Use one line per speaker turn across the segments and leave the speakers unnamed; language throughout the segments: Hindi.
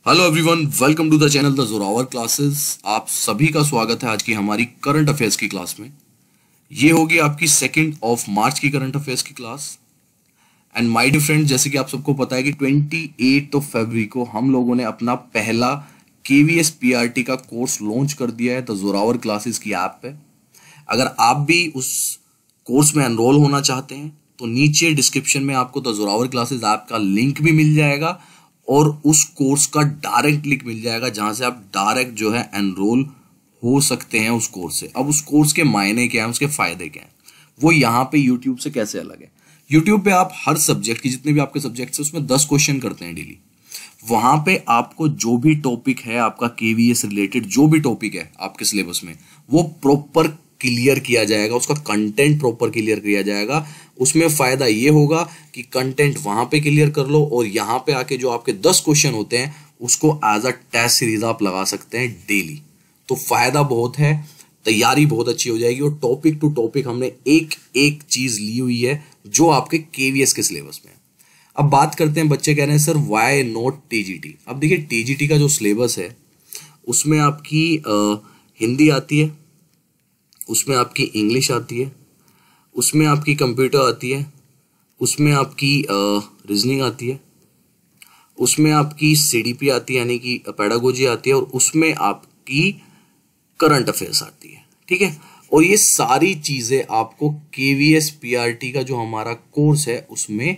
Hello everyone, welcome to the channel The Zorawar Classes. आप सभी का स्वागत है आज की हमारी करंट अफेयर्स की क्लास में। ये होगी आपकी 2 मार्च की करंट अफेयर्स की class. And my dear friend, जैसे कि आप सबको पता है कि 28 फरवरी को हम लोगों ने अपना पहला केवीएस पीआरटी का कोर्स लॉन्च कर दिया है द जोरावर क्लासेस की ऐप पे। अगर आप भी उस कोर्स में एनरोल होना चाहते हैं तो नीचे डिस्क्रिप्शन में आपको द जोरावर क्लासेस ऐप का लिंक भी मिल जाएगा और उस कोर्स का डायरेक्ट लिंक मिल जाएगा जहां से आप डायरेक्ट जो है एनरोल हो सकते हैं उस कोर्स से। अब उस कोर्स के मायने क्या हैं, उसके फायदे क्या हैं, वो यहाँ पे यूट्यूब से कैसे अलग है। यूट्यूब पे आप हर सब्जेक्ट की, जितने भी आपके सब्जेक्ट है उसमें 10 क्वेश्चन करते हैं डेली। वहां पे आपको जो भी टॉपिक है आपका केवीएस रिलेटेड, जो भी टॉपिक है आपके सिलेबस में, वो प्रॉपर क्लियर किया जाएगा, उसका कंटेंट प्रॉपर क्लियर किया जाएगा। उसमें फायदा ये होगा कि कंटेंट वहां पे क्लियर कर लो और यहाँ पे आके जो आपके 10 क्वेश्चन होते हैं उसको एज अ टेस्ट सीरीज आप लगा सकते हैं डेली। तो फायदा बहुत है, तैयारी बहुत अच्छी हो जाएगी और टॉपिक टू टॉपिक हमने एक एक चीज ली हुई है जो आपके केवीएस के सिलेबस में है। अब बात करते हैं, बच्चे कह रहे हैं सर वाई नॉट टीजीटी। अब देखिए टीजीटी का जो सिलेबस है उसमें आपकी हिंदी आती है, उसमें आपकी इंग्लिश आती है, उसमें आपकी कंप्यूटर आती है, उसमें आपकी रीजनिंग आती है, उसमें आपकी सीडीपी आती है यानी कि पेडागोजी आती है और उसमें आपकी करंट अफेयर्स आती है। ठीक है, और ये सारी चीजें आपको केवीएस पीआरटी का जो हमारा कोर्स है उसमें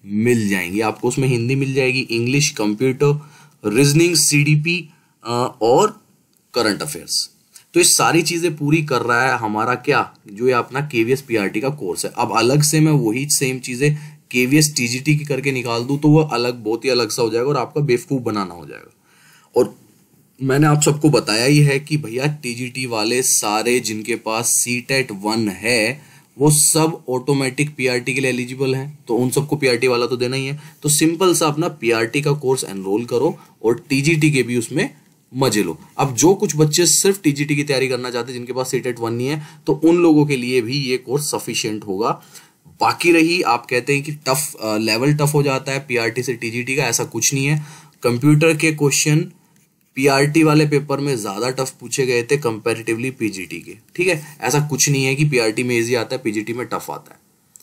मिल जाएंगी। आपको उसमें हिंदी मिल जाएगी, इंग्लिश, कंप्यूटर, रीजनिंग, सीडीपी और करंट अफेयर्स। तो ये सारी चीजें पूरी कर रहा है हमारा क्या, जो ये अपना केवीएस पीआरटी का कोर्स है। अब अलग से मैं वही सेम चीजें केवीएस टीजीटी की करके निकाल दूं तो वो अलग, बहुत ही अलग सा हो जाएगा और आपका बेवकूफ बनाना हो जाएगा। और मैंने आप सबको बताया ही है कि भैया टीजीटी वाले सारे जिनके पास सीटेट 1 है वो सब ऑटोमेटिक पीआरटी के लिए एलिजिबल हैं, तो उन सबको पीआरटी वाला तो देना ही है। तो सिंपल सा अपना पीआरटी का कोर्स एनरोल करो और टीजीटी के भी उसमें मजे लो। अब जो कुछ बच्चे सिर्फ टीजीटी की तैयारी करना चाहते हैं, जिनके पास सीटेट 1 नहीं है, तो उन लोगों के लिए भी ये कोर्स सफिशिएंट होगा। बाकी रही, आप कहते हैं कि टफ लेवल टफ हो जाता है पीआरटी से टीजीटी का, ऐसा कुछ नहीं है। कंप्यूटर के क्वेश्चन पीआरटी वाले पेपर में ज्यादा टफ पूछे गए थे कंपैरेटिवली पीजीटी के। ठीक है, ऐसा कुछ नहीं है कि पीआरटी में इजी आता है पीजीटी में टफ आता है।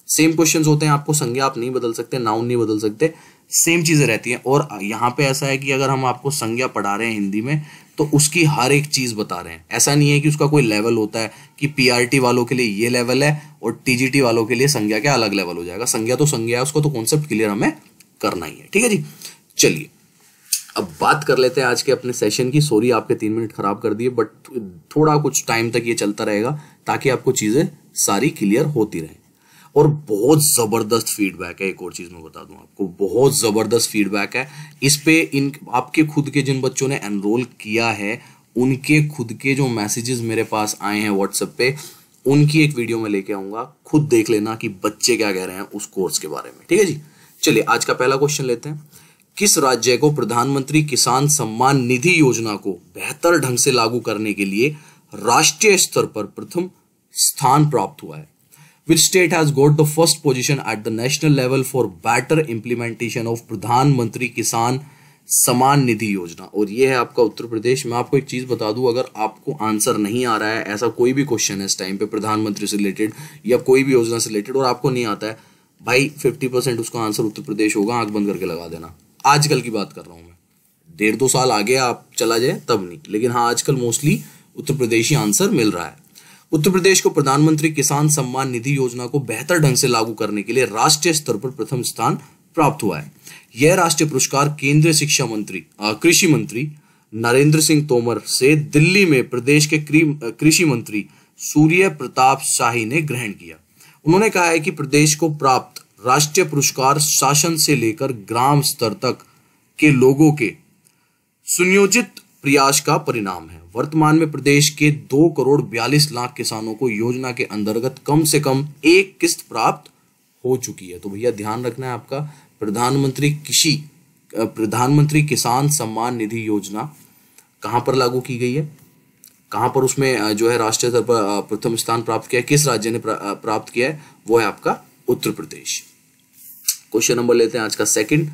सेम क्वेश्चंस होते हैं, आपको संज्ञा आप नहीं बदल सकते, नाउन नहीं बदल सकते, सेम चीजें रहती हैं। और यहाँ पे ऐसा है कि अगर हम आपको संज्ञा पढ़ा रहे हैं हिंदी में तो उसकी हर एक चीज बता रहे हैं। ऐसा नहीं है कि उसका कोई लेवल होता है कि पीआरटी वालों के लिए ये लेवल है और टीजीटी वालों के लिए संज्ञा का अलग लेवल हो जाएगा। संज्ञा तो संज्ञा है, उसको तो कॉन्सेप्ट क्लियर हमें करना ही है। ठीक है जी, चलिए अब बात कर लेते हैं आज के अपने सेशन की। सॉरी आपके 3 मिनट खराब कर दिए, बट थोड़ा कुछ टाइम तक ये चलता रहेगा ताकि आपको चीजें सारी क्लियर होती रहें। और बहुत जबरदस्त फीडबैक है, एक और चीज मैं बता दूं आपको, बहुत जबरदस्त फीडबैक है इस पे। इन आपके खुद के जिन बच्चों ने एनरोल किया है उनके खुद के जो मैसेजेस मेरे पास आए हैं व्हाट्सएप पे, उनकी एक वीडियो में लेके आऊंगा, खुद देख लेना कि बच्चे क्या कह रहे हैं उस कोर्स के बारे में। ठीक है जी, चलिए आज का पहला क्वेश्चन लेते हैं। किस राज्य को प्रधानमंत्री किसान सम्मान निधि योजना को बेहतर ढंग से लागू करने के लिए राष्ट्रीय स्तर पर प्रथम स्थान प्राप्त हुआ है? Which state has got the first position at the national level for better implementation of प्रधानमंत्री किसान सम्मान निधि योजना? और ये है आपका उत्तर प्रदेश। मैं आपको एक चीज बता दूं, अगर आपको आंसर नहीं आ रहा है, ऐसा कोई भी क्वेश्चन है इस टाइम पे प्रधानमंत्री से रिलेटेड या कोई भी योजना से रिलेटेड और आपको नहीं आता है, भाई 50% उसका आंसर उत्तर प्रदेश होगा। आंख बंद करके लगा देना। आजकल की बात कर रहा हूं मैं, 1.5-2 साल आगे आप चला जाए तब नहीं, लेकिन हाँ आजकल मोस्टली उत्तर प्रदेश ही आंसर मिल रहा है। उत्तर प्रदेश को प्रधानमंत्री किसान सम्मान निधि योजना को बेहतर ढंग से लागू करने के लिए राष्ट्रीय स्तर पर प्रथम स्थान प्राप्त हुआ है। यह राष्ट्रीय पुरस्कार केंद्रीय शिक्षा मंत्री कृषि मंत्री नरेंद्र सिंह तोमर से दिल्ली में प्रदेश के कृषि मंत्री सूर्य प्रताप शाही ने ग्रहण किया। उन्होंने कहा है कि प्रदेश को प्राप्त राष्ट्रीय पुरस्कार शासन से लेकर ग्राम स्तर तक के लोगों के सुनियोजित प्रयास का परिणाम है। वर्तमान में प्रदेश के 2,42,00,000 किसानों को योजना के अंतर्गत कम से कम एक किस्त प्राप्त हो चुकी है। तो भैया ध्यान रखना है आपका, प्रधानमंत्री किसान सम्मान निधि योजना कहां पर लागू की गई है, कहां पर उसमें जो है राष्ट्रीय स्तर पर प्रथम स्थान प्राप्त किया है, किस राज्य ने प्राप्त किया है, वो है आपका उत्तर प्रदेश। क्वेश्चन नंबर लेते हैं आज का सेकंड।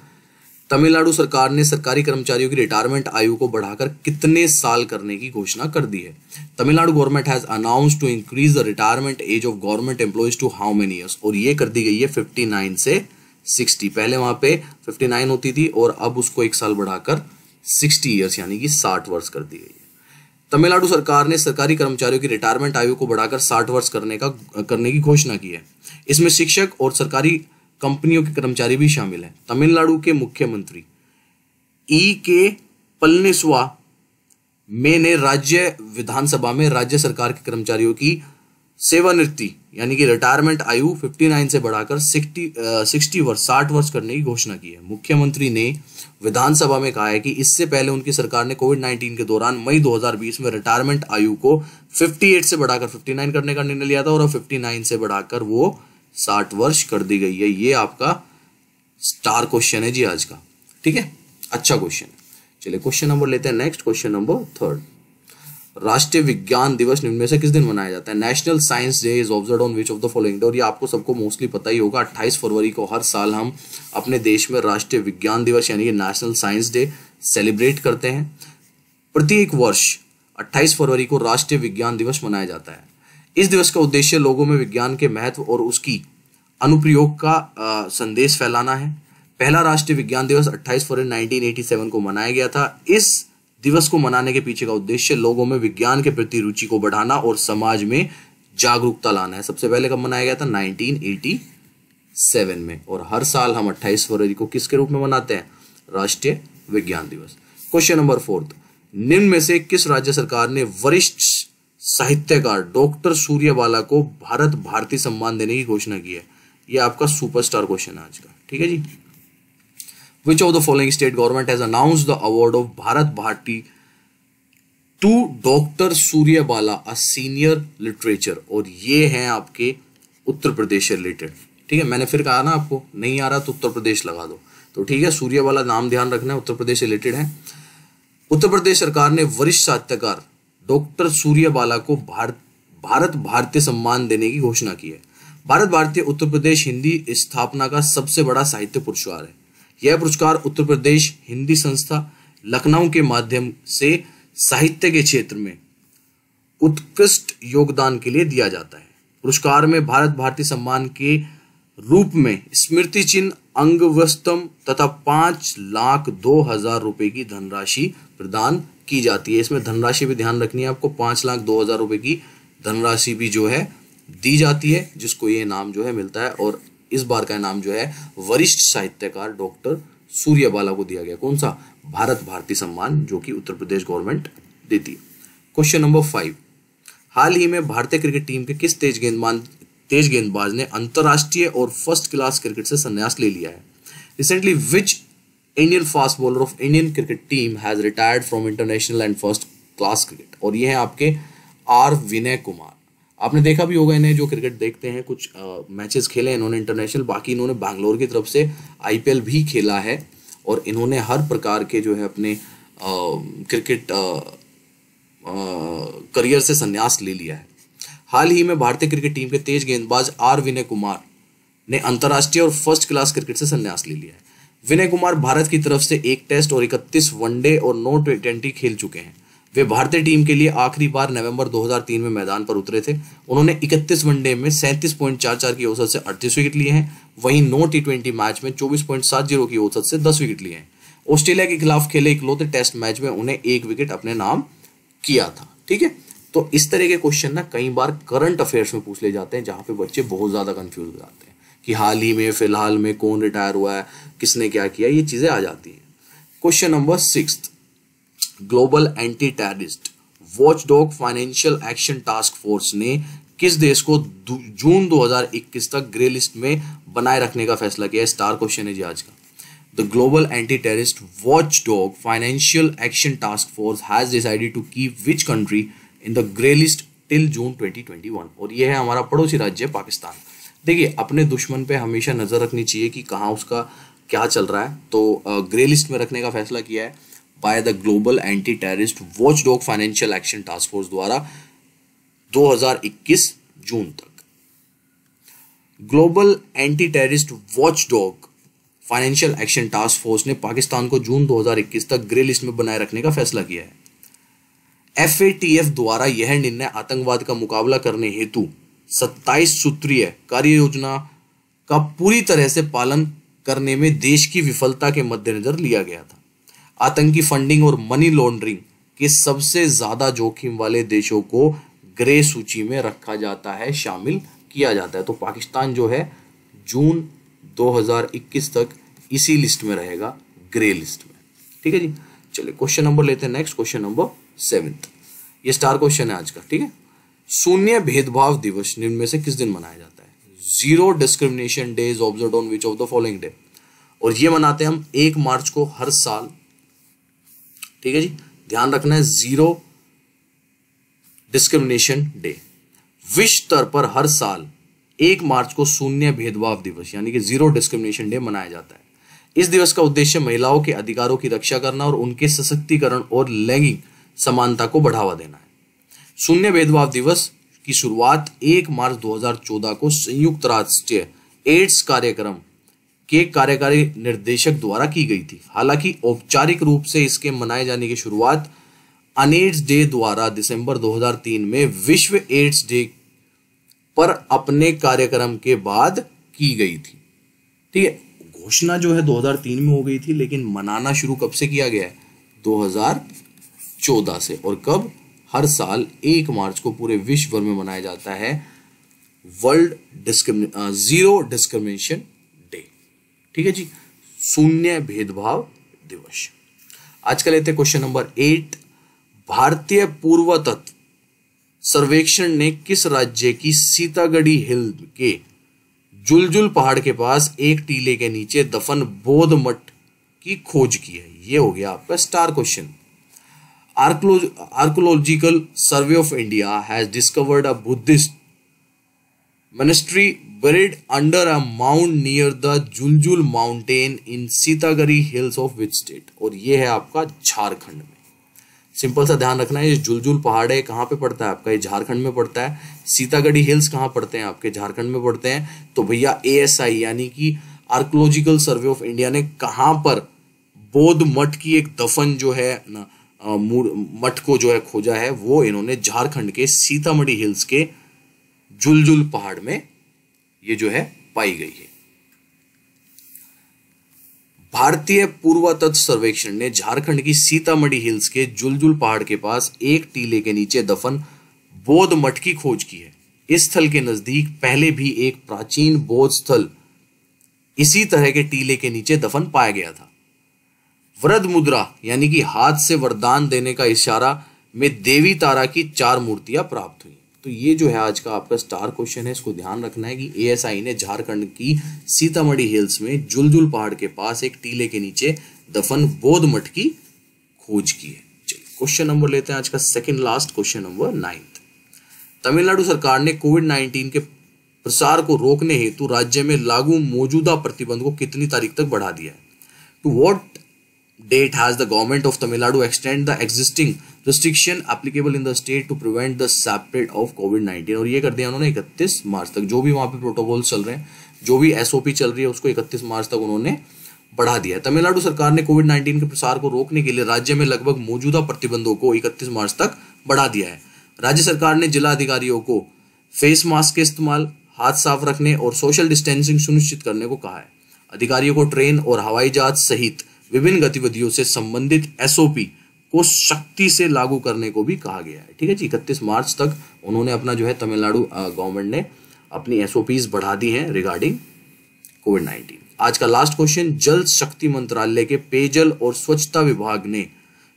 तमिलनाडु सरकार ने सरकारी कर्मचारियों की रिटायरमेंट आयु को बढ़ाकर कितने साल करने की घोषणा कर दी है? Tamil Nadu government has announced to increase the retirement age of government employees to how many years, और ये कर दी गई है 59 से 60। पहले वहां पे 59 होती थी और अब उसको एक साल बढ़ाकर 60 ईयर्स यानी कि 60 वर्ष कर दी गई है। तमिलनाडु सरकार ने सरकारी कर्मचारियों की रिटायरमेंट आयु को बढ़ाकर 60 वर्ष करने की घोषणा की है। इसमें शिक्षक और सरकारी कंपनियों के कर्मचारी भी शामिल हैं। तमिलनाडु के मुख्यमंत्री के पलनीस्वामी ने राज्य विधानसभा में राज्य सरकार के कर्मचारियों की सेवानिवृत्ति यानी कि रिटायरमेंट आयु 59 से बढ़ाकर 60 वर्ष 60 वर्ष करने की घोषणा की है। मुख्यमंत्री ने विधानसभा में कहा है कि इससे पहले उनकी सरकार ने कोविड-19 के दौरान मई 2020 में रिटायरमेंट आयु को 58 से बढ़ाकर 59 करने का निर्णय लिया था और 59 से बढ़ाकर वो 60 वर्ष कर दी गई है। ये आपका स्टार क्वेश्चन है जी आज का, ठीक है, अच्छा क्वेश्चन है। चलिए क्वेश्चन नंबर लेते हैं नेक्स्ट, क्वेश्चन नंबर 3। राष्ट्रीय विज्ञान दिवस निम्न में से किस दिन मनाया जाता है? National science day is observed on which of the following day, और ये आपको सबको मोस्टली पता ही होगा। 28 फरवरी को हर साल हम अपने देश में राष्ट्रीय विज्ञान दिवस यानी कि नेशनल साइंस डे सेलिब्रेट करते हैं। प्रत्येक वर्ष 28 फरवरी को राष्ट्रीय विज्ञान दिवस मनाया जाता है। इस दिवस का उद्देश्य लोगों में विज्ञान के महत्व और उसकी अनुप्रयोग का संदेश फैलाना है। पहला राष्ट्रीय विज्ञान दिवस 28 फरवरी 1987 को मनाया गया था। इस दिवस को मनाने के पीछे का उद्देश्य लोगों में विज्ञान के प्रति रुचि को बढ़ाना और समाज में जागरूकता लाना है। सबसे पहले कब मनाया गया था? 1987 में, और हर साल हम 28 फरवरी को किसके रूप में मनाते हैं? राष्ट्रीय विज्ञान दिवस। क्वेश्चन नंबर 4, निम्न में से किस राज्य सरकार ने वरिष्ठ साहित्यकार डॉक्टर सूर्यबाला को भारत भारती सम्मान देने की घोषणा की है? यह आपका सुपरस्टार क्वेश्चन है आज का, ठीक है जी। Which of the following state government has announced the award of Bharat Bharti to Dr. Suryabala, a senior literature? और ये हैं आपके उत्तर प्रदेश से रिलेटेड, ठीक है। मैंने फिर कहा ना आपको नहीं आ रहा तो उत्तर प्रदेश लगा दो, तो ठीक है। सूर्यबाला नाम ध्यान रखना है, उत्तर प्रदेश से रिलेटेड है। उत्तर प्रदेश सरकार ने वरिष्ठ साहित्यकार डॉक्टर सूर्यबाला को भारत भारती सम्मान देने की घोषणा की है। भारत भारती उत्तर प्रदेश हिंदी स्थापना का सबसे बड़ा साहित्य पुरस्कार है। यह पुरस्कार उत्तर प्रदेश हिंदी संस्था लखनऊ के माध्यम से साहित्य के क्षेत्र में उत्कृष्ट योगदान के लिए दिया जाता है। पुरस्कार में भारत भारती सम्मान के रूप में स्मृति चिन्ह, अंगवस्त्रम तथा 5,02,000 रुपए की धनराशि प्रदान की जाती है। इसमें धनराशि भी ध्यान रखनी है आपको, 5,02,000 रुपए की धनराशि भी जो है दी जाती है, जिसको ये नाम जो है मिलता है। और इस बार का नाम जो है वरिष्ठ साहित्यकार डॉक्टर सूर्यबाला को दिया गया। कौन सा? भारत भारती सम्मान, जो कि उत्तर प्रदेश गवर्नमेंट देती है। क्वेश्चन नंबर 5, हाल ही में भारतीय क्रिकेट टीम के किस तेज गेंदबाज ने अंतरराष्ट्रीय और फर्स्ट क्लास क्रिकेट से संन्यास ले लिया है? Recently which Indian fast bowler of Indian cricket team has retired from international and first class cricket? और ये है आपके आर विनय कुमार। आपने देखा भी होगा इन्हें, जो क्रिकेट देखते हैं, कुछ मैचेस खेले इन्होंने इंटरनेशनल, बाकी इन्होंने बैंगलोर की तरफ से आईपीएल भी खेला है और इन्होंने हर प्रकार के जो है अपने क्रिकेट करियर से संन्यास ले लिया है। हाल ही में भारतीय क्रिकेट टीम के तेज गेंदबाज आर विनय कुमार ने अंतर्राष्ट्रीय और फर्स्ट क्लास क्रिकेट से संन्यास ले लिया है। विनय कुमार भारत की तरफ से 1 टेस्ट और 31 वनडे और 9 टी20 खेल चुके हैं। वे भारतीय टीम के लिए आखिरी बार नवंबर 2003 में मैदान पर उतरे थे। उन्होंने 31 वनडे में 37.44 की औसत से 38 विकेट लिए हैं। वहीं 9 टी20 मैच में 24.70 की औसत से 10 विकेट लिए हैं। ऑस्ट्रेलिया के खिलाफ खेले इकलौते टेस्ट मैच में उन्हें 1 विकेट अपने नाम किया था, ठीक है। तो इस तरह के क्वेश्चन ना कई बार करंट अफेयर्स में पूछ ले जाते हैं, जहां पे बच्चे बहुत ज्यादा कंफ्यूज हो जाते हैं कि हाल ही में, फिलहाल में कौन रिटायर हुआ है, किसने क्या किया, ये चीजें आ जाती हैं। Question number 6, global anti terrorist watchdog Financial Action Task force ने किस देश को जून 2021 तक ग्रे लिस्ट में बनाए रखने का फैसला किया? स्टार क्वेश्चन है जी आज का। The global anti terrorist watchdog Financial Action Task Force has decided to keep which country in the grey list till June 2021? और यह है हमारा पड़ोसी राज्य पाकिस्तान। देखिए, अपने दुश्मन पे हमेशा नजर रखनी चाहिए कि कहाँ उसका क्या चल रहा है। तो ग्रे लिस्ट में रखने का फैसला किया है by the global anti terrorist watchdog Financial Action Task force द्वारा 2021 जून तक। Global anti terrorist watchdog Financial Action Task force ने पाकिस्तान को जून 2021 तक ग्रे लिस्ट में बनाए रखने का फैसला किया है। FATF द्वारा यह निर्णय आतंकवाद का मुकाबला करने हेतु 27 सूत्रीय कार्य योजना का पूरी तरह से पालन करने में देश की विफलता के मद्देनजर लिया गया था। आतंकी फंडिंग और मनी लॉन्ड्रिंग के सबसे ज्यादा जोखिम वाले देशों को ग्रे सूची में रखा जाता है, शामिल किया जाता है। तो पाकिस्तान जो है जून 2021 तक इसी लिस्ट में रहेगा, ग्रे लिस्ट में। ठीक है जी, चलिए क्वेश्चन नंबर लेते हैं नेक्स्ट, क्वेश्चन नंबर 7। ये स्टार क्वेश्चन है आज का। ठीक है, शून्य भेदभाव दिवस निम्न में से किस दिन मनाया जाता है? Zero discrimination day is observed on which of the following day? और ये मनाते हैं हम 1 मार्च को हर साल। ठीक है जी, ध्यान रखना है, जीरो डिस्क्रिमिनेशन डे। विश्व स्तर पर हर साल 1 मार्च को शून्य भेदभाव दिवस यानी कि जीरो डिस्क्रिमिनेशन डे मनाया जाता है। इस दिवस का उद्देश्य महिलाओं के अधिकारों की रक्षा करना और उनके सशक्तिकरण और लैंगिक समानता को बढ़ावा देना है। शून्य भेदभाव दिवस की शुरुआत 1 मार्च 2014 को संयुक्त राष्ट्र एड्स कार्यक्रम के कार्यकारी निर्देशक द्वारा की गई थी। हालांकि औपचारिक रूप से इसके मनाए जाने की शुरुआत अनएड्स डे द्वारा दिसंबर 2003 में विश्व एड्स डे पर अपने कार्यक्रम के बाद की गई थी। ठीक है, घोषणा जो है 2003 में हो गई थी, लेकिन मनाना शुरू कब से किया गया है? 2014 से। और कब? हर साल 1 मार्च को पूरे विश्व भर में मनाया जाता है वर्ल्ड जीरो डिस्क्रिमिनेशन डे। ठीक है जी, शून्य भेदभाव दिवस। आज का लेते हैं क्वेश्चन नंबर 8। भारतीय पुरातत्व सर्वेक्षण ने किस राज्य की सीतागढ़ी हिल के जुलजुल पहाड़ के पास एक टीले के नीचे दफन बौद्ध मठ की खोज की है? ये हो गया आपका star question. Archaeological survey of India has discovered a Buddhist monastery buried under a mound near the Jhuljhul mountain in Sitagarhi hills of which state? और ये है आपका झारखंड में। सिंपल सा ध्यान रखना है, ये जुलजुल पहाड़ है, कहाँ पे पड़ता है आपका? ये झारखंड में पड़ता है। सीतागढ़ी हिल्स कहाँ पड़ते हैं आपके? झारखंड में पड़ते हैं। तो भैया ASI यानी कि आर्कोलॉजिकल सर्वे ऑफ इंडिया ने कहाँ पर बौद्ध मठ की एक दफन जो है ना मठ को जो है खोजा है, वो इन्होंने झारखंड के सीतामढ़ी हिल्स के जुलजुल पहाड़ में ये जो है पाई गई है। भारतीय पुरातत्व सर्वेक्षण ने झारखंड की सीतामढ़ी हिल्स के जुलजुल पहाड़ के पास एक टीले के नीचे दफन बौद्ध मठ की खोज की है। इस स्थल के नजदीक पहले भी एक प्राचीन बौद्ध स्थल इसी तरह के टीले के नीचे दफन पाया गया था। वरद मुद्रा यानी कि हाथ से वरदान देने का इशारा में देवी तारा की 4 मूर्तियां प्राप्त हुई। तो ये जो है आज का आपका स्टार क्वेश्चन है, इसको ध्यान रखना है कि ASI ने झारखंड की सीतामढ़ी हिल्स में जुलजुल पहाड़ के पास एक टीले के नीचे दफन बौद्ध मठ की खोज की है। चलिए क्वेश्चन नंबर लेते हैं आज का second last, question number 9। Tamil Nadu सरकार ने कोविड-19 के प्रसार को रोकने हेतु राज्य में लागू मौजूदा प्रतिबंध को कितनी तारीख तक बढ़ा दिया है? To what date has the government of Tamil Nadu extend the existing restriction applicable in the state to prevent the spread of COVID-19? और ये कर दिया उन्होंने 31 मार्च तक। जो भी वहाँ पे प्रोटोकॉल चल रहे हैं, जो भी SOP चल रही है, उसको 31 मार्च तक उन्होंने बढ़ा दिया है। तमिलनाडु सरकार ने कोविड-19 के प्रसार को रोकने के लिए राज्य में लगभग मौजूदा प्रतिबंधों को 31 मार्च तक बढ़ा दिया है। राज्य सरकार ने जिला अधिकारियों को फेस मास्क के इस्तेमाल, हाथ साफ रखने और सोशल डिस्टेंसिंग सुनिश्चित करने को कहा है। अधिकारियों को ट्रेन और हवाई जहाज सहित विभिन्न गतिविधियों से संबंधित SOP को सख्ती से लागू करने को भी कहा गया है। ठीक है जी, 31 मार्च तक उन्होंने अपना जो है तमिलनाडु गवर्नमेंट ने अपनी SOPs बढ़ा दी हैं रिगार्डिंग कोविड-19। आज का लास्ट क्वेश्चन। जल शक्ति मंत्रालय के पेयजल और स्वच्छता विभाग ने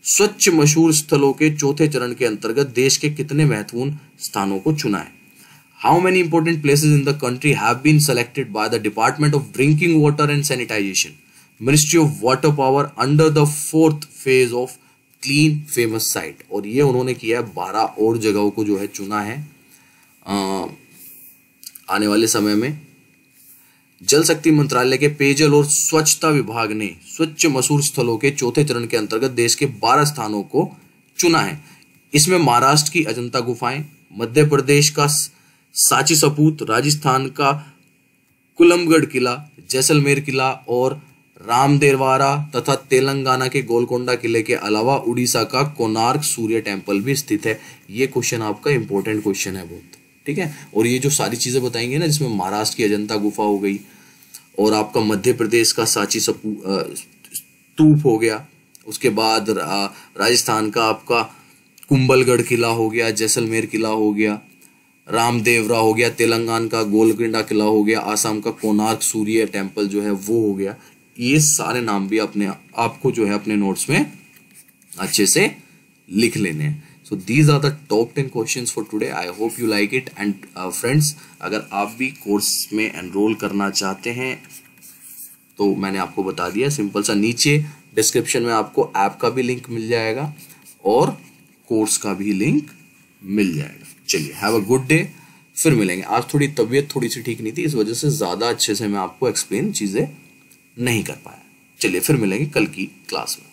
स्वच्छ मशहूर स्थलों के चौथे चरण के अंतर्गत देश के कितने महत्वपूर्ण स्थानों को चुना है? How many important places in the country have been selected by the Department of Drinking Water and Sanitation, Ministry of Water Power under the 4th phase of Clean Famous Site? और ये उन्होंने किया है 12 और जगहों को जो है चुना है आने वाले समय में। जल शक्ति मंत्रालय के पेयजल और स्वच्छता विभाग ने स्वच्छ मशहूर स्थलों के चौथे चरण के अंतर्गत देश के 12 स्थानों को चुना है। इसमें महाराष्ट्र की अजंता गुफाएं, मध्य प्रदेश का सांची सपूत, राजस्थान का कुलमगढ़ किला, जैसलमेर किला और रामदेवरा तथा तेलंगाना के गोलकोंडा किले के अलावा उड़ीसा का कोणार्क सूर्य टेम्पल भी स्थित है। ये क्वेश्चन आपका इंपॉर्टेंट क्वेश्चन है बहुत, ठीक है। और ये जो सारी चीजें बताएंगे ना, जिसमें महाराष्ट्र की अजंता गुफा हो गई और आपका मध्य प्रदेश का सांची स्तूप हो गया, उसके बाद राजस्थान का आपका कुंभलगढ़ किला हो गया, जैसलमेर किला हो गया, रामदेवरा हो गया, तेलंगाना का गोलकोंडा किला हो गया, आसाम का कोणार्क सूर्य टेम्पल जो है वो हो गया। ये सारे नाम भी आपको जो है अपने नोट्स में अच्छे से लिख लेने हैं। So these are the top 10 questions for today. I hope you like it. And friends, अगर आप भी कोर्स में एनरोल करना चाहते हैं तो मैंने आपको बता दिया, सिंपल सा नीचे डिस्क्रिप्शन में आपको ऐप का भी लिंक मिल जाएगा और कोर्स का भी लिंक मिल जाएगा। चलिए, हैव अ गुड डे, फिर मिलेंगे। आज थोड़ी तबीयत थोड़ी सी ठीक नहीं थी, इस वजह से ज़्यादा अच्छे से मैं आपको एक्सप्लेन चीज़ें नहीं कर पाया। चलिए, फिर मिलेंगे कल की क्लास में।